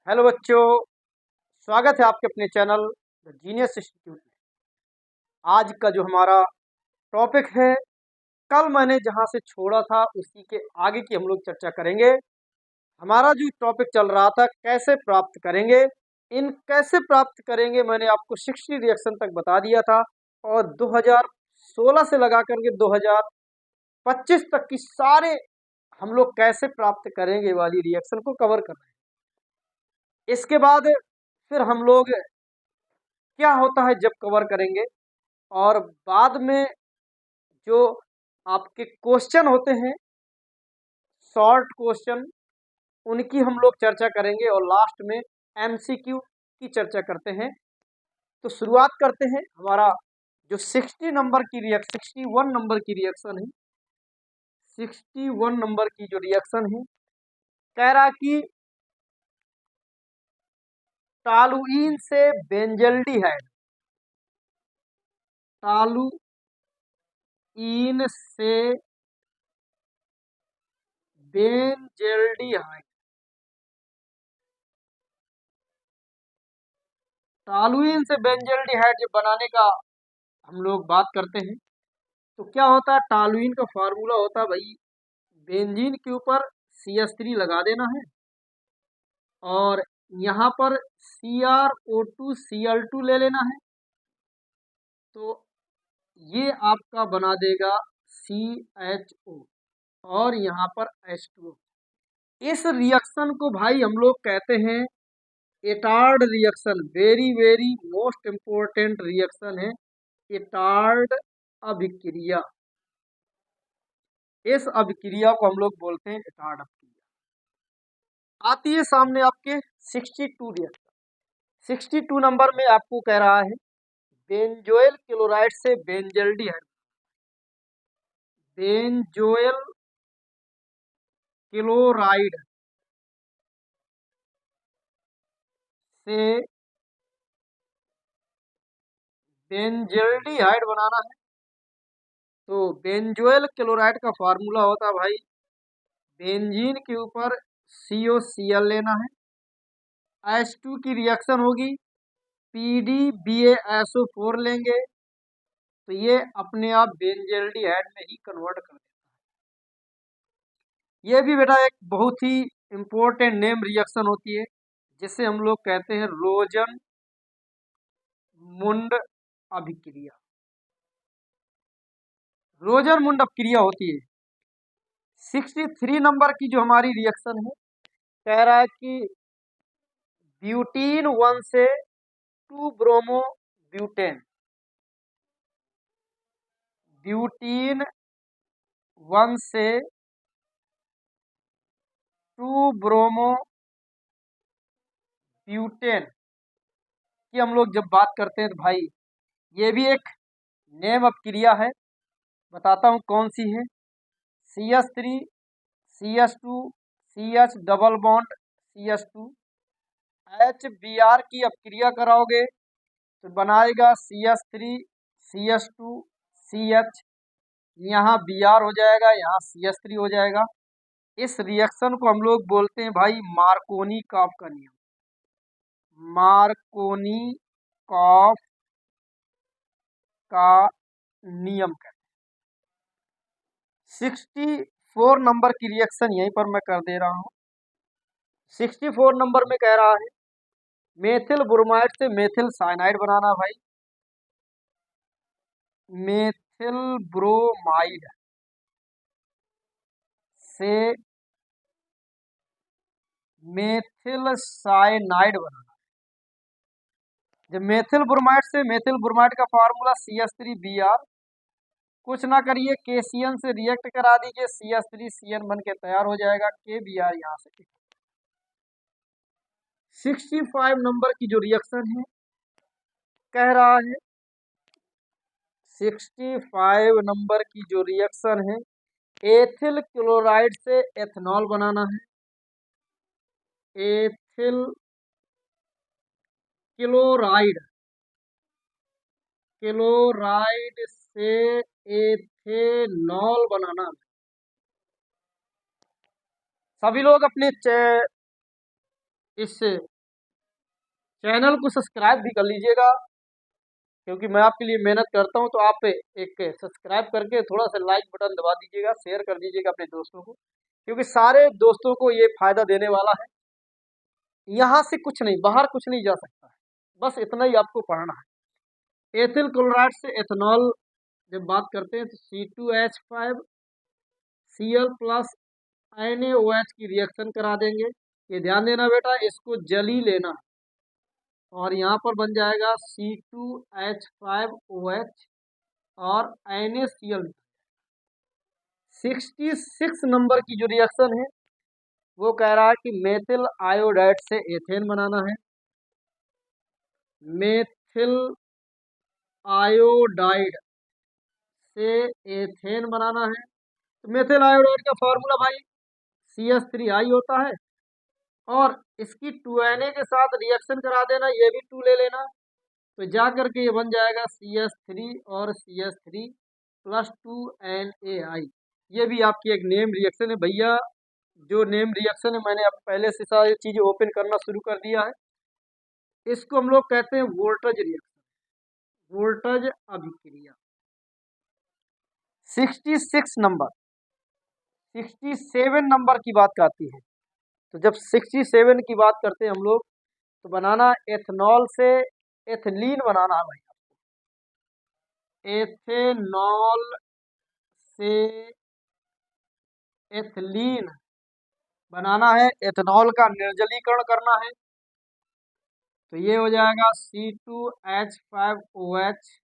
Hello बच्चों, स्वागत है आपके अपने चैनल द जीनियस इंस्टीट्यूट में। आज का जो हमारा टॉपिक है, कल मैंने जहां से छोड़ा था उसी के आगे की हम लोग चर्चा करेंगे। हमारा जो टॉपिक चल रहा था कैसे प्राप्त करेंगे, इन कैसे प्राप्त करेंगे मैंने आपको 60 रिएक्शन तक बता दिया था और 2016 से लगा करके 2025 तक की सारे हम लोग कैसे प्राप्त करेंगे वाली रिएक्शन को कवर कर रहे हैं। इसके बाद फिर हम लोग क्या होता है जब कवर करेंगे, और बाद में जो आपके क्वेश्चन होते हैं, शॉर्ट क्वेश्चन, उनकी हम लोग चर्चा करेंगे और लास्ट में एमसीक्यू की चर्चा करते हैं। तो शुरुआत करते हैं। हमारा जो 60 नंबर की 61 नंबर की रिएक्शन है, 61 नंबर की जो रिएक्शन है, कह रहा कि टॉलुइन से बेंजल्डिहाइड, टॉलुइन से बेंजल्डिहाइड, टॉलुइन से बेंजल्डिहाइड जब बनाने का हम लोग बात करते हैं तो क्या होता है, टॉलुइन का फार्मूला होता है भाई, बेंजीन के ऊपर CH3 लगा देना है और यहाँ पर CrO2Cl2 ले लेना है, तो ये आपका बना देगा CHO और यहाँ पर H2O। इस रिएक्शन को भाई हम लोग कहते हैं Etard reaction. Very very most important reaction है एटार्ड अभिक्रिया। इस अभिक्रिया को हम लोग बोलते हैं एटार्ड अभिक्रिया। आती है सामने आपके 62 रिएक्शन। 62 नंबर में आपको कह रहा है बेंजोइल क्लोराइड से बेंजल्डिहाइड, बेंजोइल क्लोराइड से बेंजल्डिहाइड बनाना है। तो बेंजोइल क्लोराइड का फार्मूला होता है भाई, बेंजीन के ऊपर COCl लेना है, H2 की रिएक्शन होगी, PDBaSO4 लेंगे, तो ये अपने आप बेंजल्डिहाइड में ही कन्वर्ट कर देता है। ये भी बेटा एक बहुत ही इम्पोर्टेंट नेम रिएक्शन होती है, जिसे हम लोग कहते हैं रोजन मुंड अभिक्रिया। रोजन मुंड अभिक्रिया होती है। 63 नंबर की जो हमारी रिएक्शन है, कह रहा है कि ब्यूटीन 1 से 2 ब्रोमो ब्यूटेन, ब्यूटीन 1 से 2 ब्रोमो ब्यूटेन की हम लोग जब बात करते हैं तो भाई ये भी एक नेम अपक्रिया है। बताता हूँ कौन सी है। CH3 CH2 CH double bond CH2 HBr की अपक्रिया कराओगे तो बनाएगा CH3 CH2 CH, यहाँ Br हो जाएगा, यहाँ CH3 हो जाएगा। इस रिएक्शन को हम लोग बोलते हैं भाई मार्कोनी कॉफ का नियम। मार्कोनी कॉफ का नियम कहते हैं। 64 नंबर की रिएक्शन यहीं पर मैं कर दे रहा हूँ। 64 नंबर में कह रहा है मेथिल ब्रोमाइड से मेथिल साइनाइड बनाना भाई, मेथिल ब्रोमाइड से मेथिल साइनाइड बनाना। जब मेथिल ब्रोमाइड से मेथिल ब्रोमाइड का फार्मूला CH3Br, कुछ ना करिए KCN से रिएक्ट करा दीजिए, CH3CN बन के तैयार हो जाएगा, KBr यहाँ से। 65 नंबर की जो रिएक्शन है, कह रहा है 65 नंबर की जो रिएक्शन है एथिल क्लोराइड से एथेनॉल बनाना है, एथिल क्लोराइड, क्लोराइड से एथेनॉल बनाना है। सभी लोग अपने इस चैनल को सब्सक्राइब भी कर लीजिएगा, क्योंकि मैं आपके लिए मेहनत करता हूं। तो आप एक सब्सक्राइब करके थोड़ा सा लाइक बटन दबा दीजिएगा, शेयर कर दीजिएगा अपने दोस्तों को, क्योंकि सारे दोस्तों को ये फायदा देने वाला है। यहाँ से कुछ नहीं, बाहर कुछ नहीं जा सकता है, बस इतना ही आपको पढ़ना है। एथिल क्लोराइड से एथेनॉल जब बात करते हैं तो C2H5Cl प्लस NaOH की रिएक्शन करा देंगे। ये ध्यान देना बेटा, इसको जली लेना और यहाँ पर बन जाएगा C2H5OH और NaCl। 66 नंबर की जो रिएक्शन है वो कह रहा है कि मेथिल आयोडाइड से एथेन बनाना है। मेथिल आयोडाइड से एथेन बनाना है। तो मेथिल आयोडाइड का फॉर्मूला भाई CH3I होता है, और इसकी 2Na के साथ रिएक्शन करा देना, ये भी 2 ले लेना, तो जा करके ये बन जाएगा CH3 और CH3 प्लस 2NaI। ये भी आपकी एक नेम रिएक्शन है भैया। जो नेम रिएक्शन है मैंने अब पहले से सारी चीज़ें ओपन करना शुरू कर दिया है। इसको हम लोग कहते हैं वोल्टेज रिएक्शन, वोल्टेज अभिक्रिया। 66 नंबर, 67 नंबर की बात आती है। तो जब 67 की बात करते हैं हम लोग, तो बनाना एथेनॉल से एथिलीन बनाना है भाई आपको। एथेनॉल से एथिलीन बनाना है, एथेनॉल का निर्जलीकरण करना है। तो ये हो जाएगा C2H5OH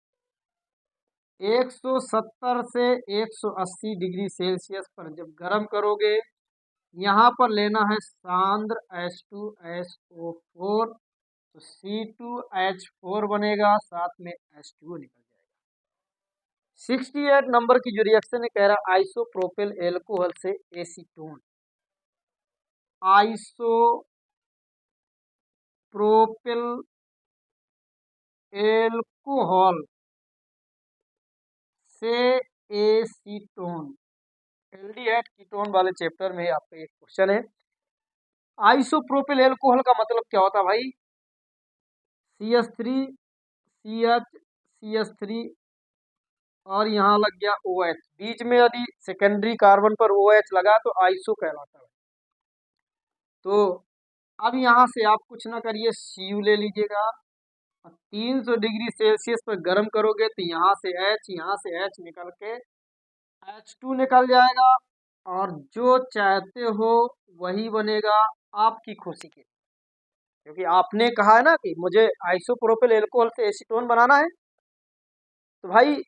170 से 180 डिग्री सेल्सियस पर जब गर्म करोगे, यहाँ पर लेना है सांद्र H2SO4, तो C2H4 बनेगा, साथ में H2O निकल जाएगा। 68 नंबर की जो रिएक्शन है कह रहा आइसोप्रोपिल एल्कोहल से एसीटोन। आइसोप्रोपिल एल्कोहल से एसीटोन, एल्डिहाइड कीटोन वाले चैप्टर में आपका एक क्वेश्चन है। आइसोप्रोपिल एल्कोहल का मतलब क्या होता है भाई? CH3 CH CH3 और यहाँ लग गया OH, बीच में यदि सेकेंडरी कार्बन पर OH लगा तो आइसो कहलाता है। तो अब यहाँ से आप कुछ ना करिए, Cu ले लीजिएगा, 300 डिग्री सेल्सियस पर गर्म करोगे तो यहाँ से H निकल के H2 निकल जाएगा, और जो चाहते हो वही बनेगा आपकी खुशी के, क्योंकि आपने कहा है ना कि मुझे आइसोप्रोपिल एल्कोहल से एसीटोन बनाना है। तो भाई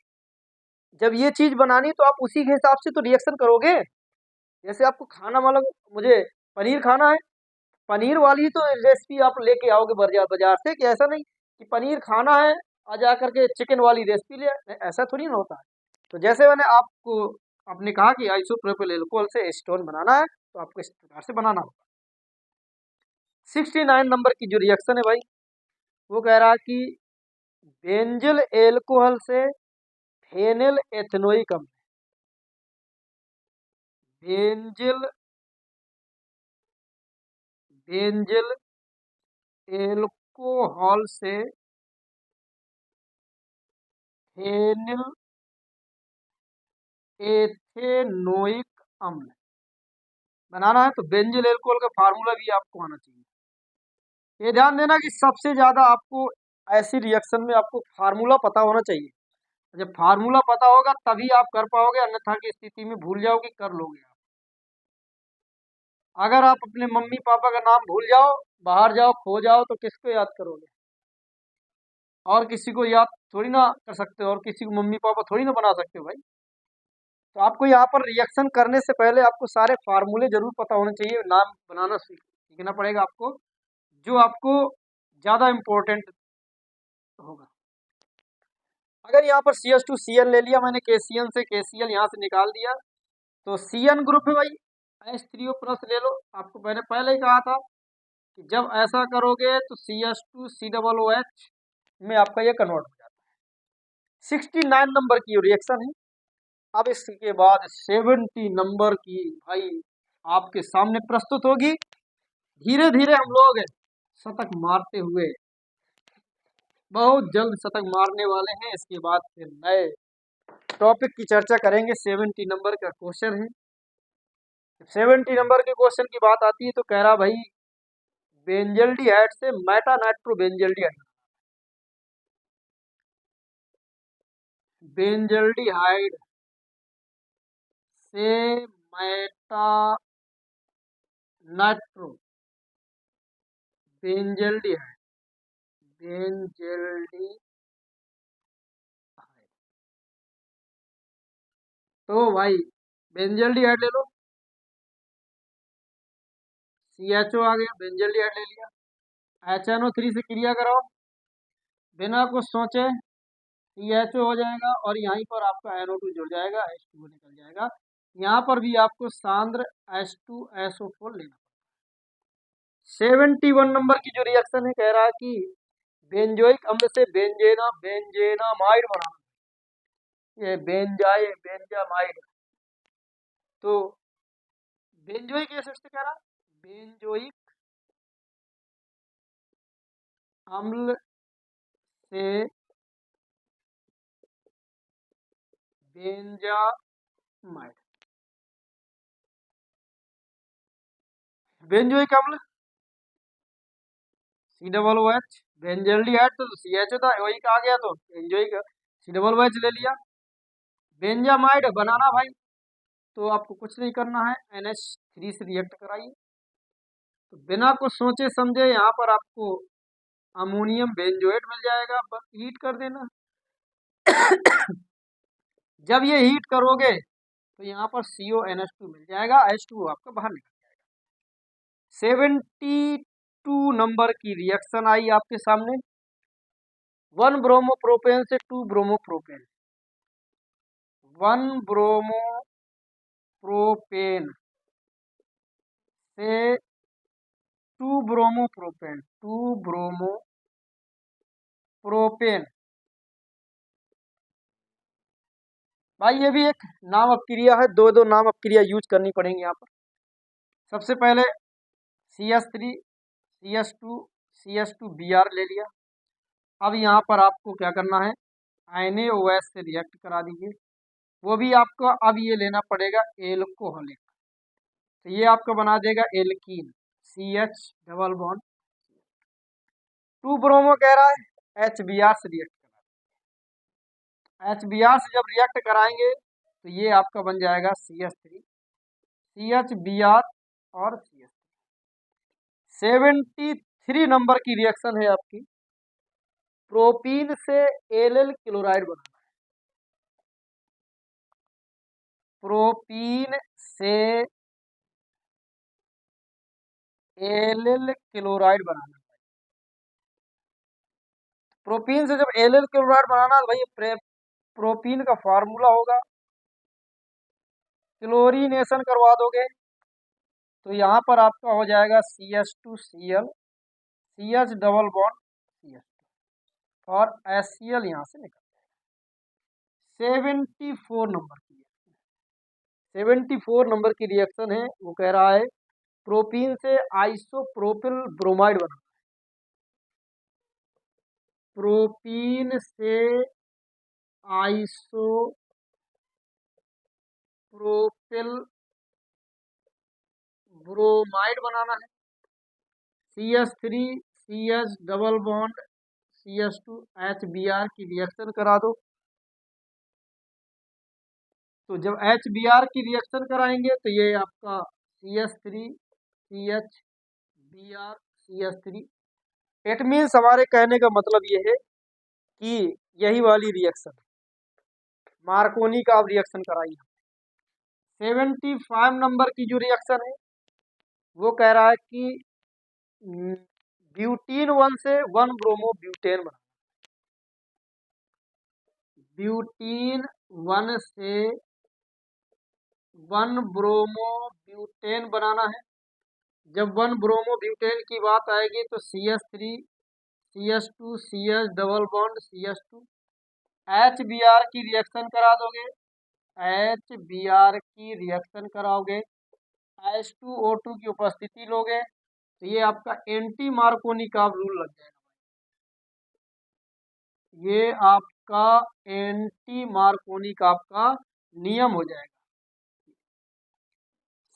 जब ये चीज़ बनानी तो आप उसी के हिसाब से तो रिएक्शन करोगे। जैसे आपको खाना, मतलब मुझे पनीर खाना है, पनीर वाली तो रेसिपी आप लेके आओगे बाजार से, कि ऐसा नहीं कि पनीर खाना है आ जा करके चिकन वाली रेसिपी ले, ऐसा थोड़ी ना होता है। तो जैसे मैंने आपको आपने कहा कि आइसोप्रोपिल एल्कोहल से एसीटोन बनाना है, तो आपको इस प्रकार से बनाना होगा। 69 नंबर की जो रिएक्शन है भाई वो कह रहा है कि बेंजिल एल्कोहल से फेनिल एथेनोइक अम्ल। बेंजिल एल्कोहल से फेनिल एथेनोइक अम्ल बनाना है। तो बेंजिल एल्कोहल का फार्मूला भी आपको आना चाहिए। ये ध्यान देना कि सबसे ज्यादा आपको ऐसी रिएक्शन में आपको फार्मूला पता होना चाहिए। जब फार्मूला पता होगा तभी आप कर पाओगे, अन्यथा की स्थिति में भूल जाओगे, कर लोगे आप। अगर आप अपने मम्मी पापा का नाम भूल जाओ, बाहर जाओ, खो जाओ, तो किसको याद करोगे? और किसी को याद थोड़ी ना कर सकते हो, और किसी को मम्मी पापा थोड़ी ना बना सकते हो भाई। तो आपको यहाँ पर रिएक्शन करने से पहले आपको सारे फार्मूले जरूर पता होने चाहिए, नाम बनाना सीखना पड़ेगा आपको, जो आपको ज़्यादा इम्पोर्टेंट होगा। अगर यहाँ पर CH2Cl ले लिया मैंने, KCl से KCl यहाँ से निकाल दिया, तो Cn ग्रुप है भाई, H3O प्लस ले लो। आपको मैंने पहले ही कहा था कि जब ऐसा करोगे तो CH2COOH में आपका ये कन्वर्ट हो जाता है। 69 नंबर की रिएक्शन है। अब इसके बाद 70 नंबर की भाई आपके सामने प्रस्तुत होगी। धीरे धीरे हम लोग शतक मारते हुए बहुत जल्द शतक मारने वाले हैं। इसके बाद फिर नए टॉपिक की चर्चा करेंगे। 70 नंबर का क्वेश्चन है। 70 नंबर के क्वेश्चन की बात आती है तो कह रहा भाई बेंजल्डिहाइड से मेटा नाइट्रो बेंजल्डिहाइड, बेंजल्डिहाइड से मेटा नाइट्रो बेंजल्डिहाइड, बेंजल्डिहाइड, तो भाई बेंजल्डिहाइड ले लो, CHO आ गया, बेंजल्डिहाइड ले लिया। HNO3 से क्रिया कराओ, बिना कुछ सोचे CHO हो जाएगा और यहीं पर आपका NO2 जुड़ जाएगा, H2O निकल जाएगा। यहाँ पर भी आपको सांद्र H2SO4 लेना। 71 नंबर की जो रिएक्शन है कह रहा है कि बेंजोइक अम्ल से बेंजेनामाइड बनाना। ये बेंजामाइड, तो बेंजोइक एसिड से कह रहा बेंजोइक अम्ल से बेंजामाइड, बेंजोइक अम्ल COOH, बेंजल्डिहाइड तो CHO था, वही आ गया तो बेंजोइक COOH ले लिया। बेंजामाइड बनाना भाई तो आपको कुछ नहीं करना है, NH3 से रिएक्ट कराइए। तो बिना कुछ सोचे समझे यहाँ पर आपको अमोनियम बेंजोएट मिल जाएगा, बस हीट कर देना। जब ये हीट करोगे तो यहाँ पर CONH2 मिल जाएगा, H2O आपका बाहर निकल जाएगा। 72 नंबर की रिएक्शन आई आपके सामने। 1 ब्रोमोप्रोपेन से 2 ब्रोमोप्रोपेन, 1 ब्रोमोप्रोपेन से 2 ब्रोमोप्रोपेन, 2 ब्रोमोप्रोपेन। भाई ये भी एक नाम अपक्रिया है, दो दो नाम अपक्रिया यूज करनी पड़ेंगी यहाँ पर। सबसे पहले CH3 CH2 CH2Br ले लिया। अब यहाँ पर आपको क्या करना है, NaOH से रिएक्ट करा दीजिए। वो भी आपको अब ये लेना पड़ेगा एल्कोहलिक, तो ये आपका बना देगा alkene, CH double bond. 2 bromo कह रहा है HBr से रिएक्ट करा, HBr से जब रिएक्ट कराएंगे तो ये आपका बन जाएगा CH3 CHBr और CH3। 73 नंबर की रिएक्शन है आपकी, प्रोपीन से Al क्लोराइड बनाना है, प्रोपीन से Al क्लोराइड बनाना। प्रोपीन से जब Al क्लोराइड बनाना है भाई प्रोपीन का फार्मूला होगा, क्लोरीनेशन करवा दोगे तो यहाँ पर आपका हो जाएगा CH2Cl, CH double bond CH2 और HCl यहाँ से निकल जाएगा। 74 नंबर की 74 नंबर की रिएक्शन है, वो कह रहा है प्रोपीन से आइसोप्रोपिल ब्रोमाइड बना, प्रोपीन से आइसोप्रोपिल ब्रोमाइड बनाना है। CH3 CH double bond CH2 HBr की रिएक्शन करा दो। तो जब HBr की रिएक्शन कराएंगे तो ये आपका CH3 CHBr CH3। It means हमारे कहने का मतलब ये है कि यही वाली रिएक्शन मार्कोनी का आप रिएक्शन कराइए। 75 नंबर की जो रिएक्शन है वो कह रहा है कि ब्यूटीन 1 से 1 ब्रोमो ब्यूटेन बना, ब्यूटीन 1 से 1 ब्रोमो ब्यूटेन बनाना है। जब 1 ब्रोमो ब्यूटेन की बात आएगी तो CH3 CH2 CH double bond CH2 HBr की रिएक्शन करा दोगे, HBr की रिएक्शन कराओगे, H2O2 की उपस्थिति लोगे तो ये आपका एंटी मार्कोनी का रूल लग जाएगा। ये आपका एंटी मार्कोनी का आपका नियम हो जाएगा।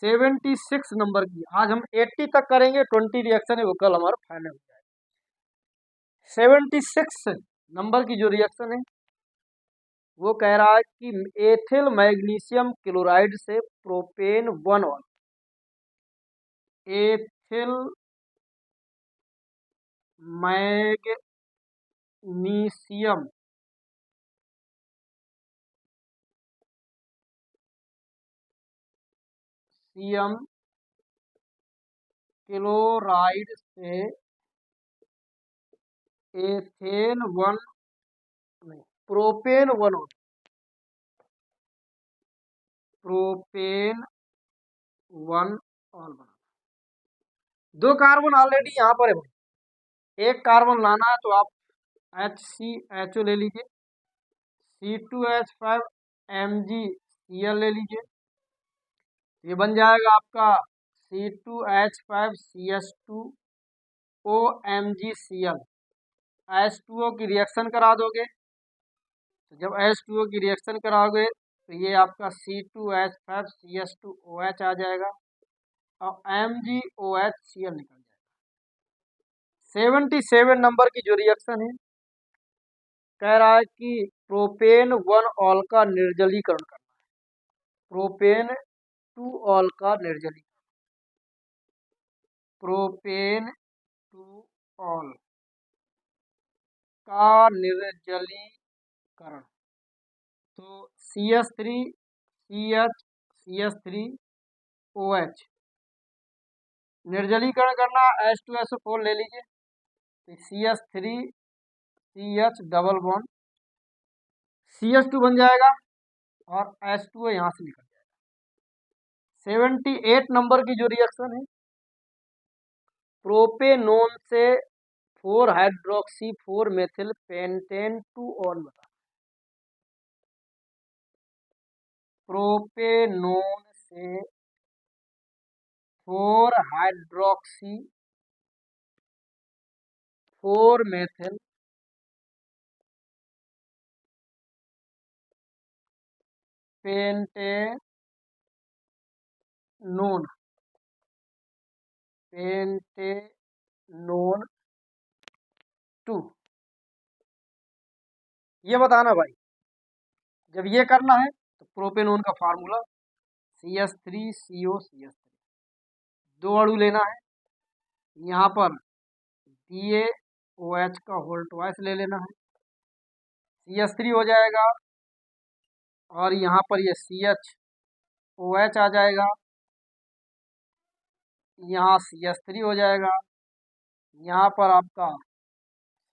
76 नंबर की, आज हम 80 तक करेंगे, 20 रिएक्शन है वो कल हमारा फाइनल हो जाएगा। 76 नंबर की जो रिएक्शन है वो कह रहा है कि एथिल मैग्नीशियम क्लोराइड से propane 1 all, ethyl magnesium CM chloride से एथेन 1, नहीं, प्रोपेन 1 ऑल, प्रोपेन 1 ऑल बना। 2 कार्बन ऑलरेडी यहाँ पर है भाई, एक कार्बन लाना है तो आप HCHO ले लीजिए, C2H5 MgCl ले लीजिए, ये बन जाएगा आपका C2H5CH2OMgCl। H2O की रिएक्शन करा दोगे, तो जब H2O की रिएक्शन कराओगे तो ये आपका C2H5CH2OH आ जाएगा और MgOHCl निकल जाएगा। 77 नंबर की जो रिएक्शन है कह रहा है कि प्रोपेन 1 ऑल का निर्जलीकरण करना है, प्रोपेन 2 ऑल का निर्जलीकरण, प्रोपेन 2 ऑल का निर्जलीकरण। तो CH3CH3OH निर्जलीकरण करना, H2SO4 ले लीजिए, तो CH3CH डबल बॉन्ड CH2 बन जाएगा और H2O यहाँ से निकल जाएगा। 78 नंबर की जो रिएक्शन है प्रोपेनोन से 4 हाइड्रोक्सी 4 मेथिल पेंटेन 2 ऑल बता। प्रोपेनोन से 4 हाइड्रोक्सी 4 मेथिल पेंटेनोन पेंटेनोन 2, ये बताना भाई। जब ये करना है तो प्रोपेनोन का फार्मूला CH3COCH3, 2 अणु लेना है, यहाँ पर DaOH का होल ट्वाइस ले लेना है, CH3 हो जाएगा और यहाँ पर ये CHOH आ जाएगा, यहाँ CH3 हो जाएगा, यहाँ पर आपका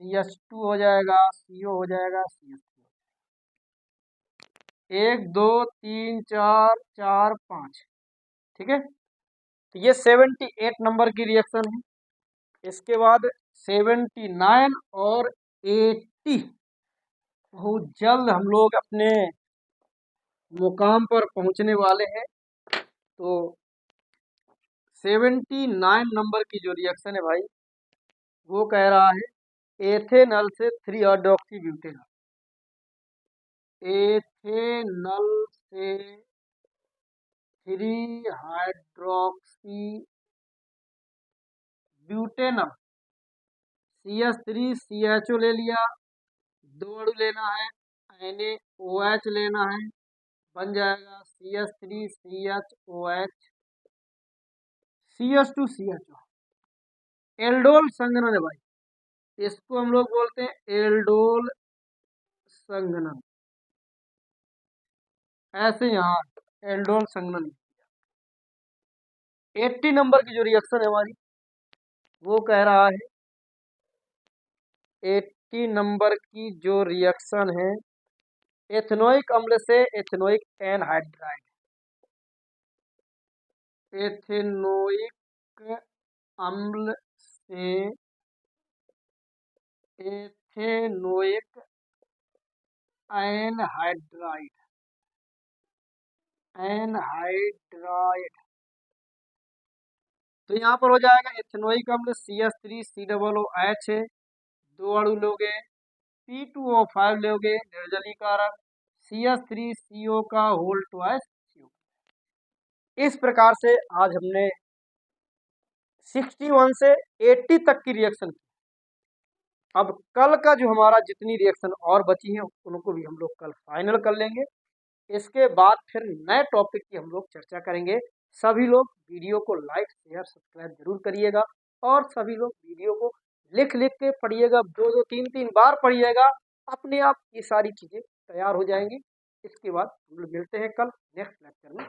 CH2 हो जाएगा, CO हो जाएगा, CH3, 1 2 3 4 4 5, ठीक है। तो ये 78 नंबर की रिएक्शन है। इसके बाद 79 और 80 बहुत जल्द हम लोग अपने मुकाम पर पहुंचने वाले हैं। तो 79 नंबर की जो रिएक्शन है भाई वो कह रहा है एथेनॉल से 3 हाइड्रोक्सी ब्यूटेनॉल, एथेनॉल से 3 हाइड्रोक्सी ब्यूटेनॉल, CH3CHO ले लिया, 2 अणु लेना है, NaOH लेना है, बन जाएगा CH3CHOH CH2CHO, एल्डोल संघनन है भाई, इसको हम लोग बोलते हैं एल्डोल संघनन, ऐसे यहाँ एल्डोल संघनन। 80 नंबर की जो रिएक्शन है हमारी वो कह रहा है, 80 नंबर की जो रिएक्शन है एथेनोइक अम्ल से एथेनोइक एनहाइड्राइड, एथेनोइक अम्ल से एथेनोइक एनहाइड्राइड, एनहाइड्राइड, तो यहाँ पर हो जाएगा एथेनोइक अम्ल CH3COOH है, 2 अणु लोगे, P2O5 लोगे निर्जलीकारक, CH3CO का होल ट्वाइस CO। इस प्रकार से आज हमने 61 से 80 तक की रिएक्शन की। अब कल का जो हमारा जितनी रिएक्शन और बची है उनको भी हम लोग कल फाइनल कर लेंगे। इसके बाद फिर नए टॉपिक की हम लोग चर्चा करेंगे। सभी लोग वीडियो को लाइक शेयर सब्सक्राइब जरूर करिएगा और सभी लोग वीडियो को लिख लिख के पढ़िएगा, 2-2 3-3 बार पढ़िएगा, अपने आप ये सारी चीजें तैयार हो जाएंगी। इसके बाद हम लोग मिलते हैं कल नेक्स्ट लेक्चर में।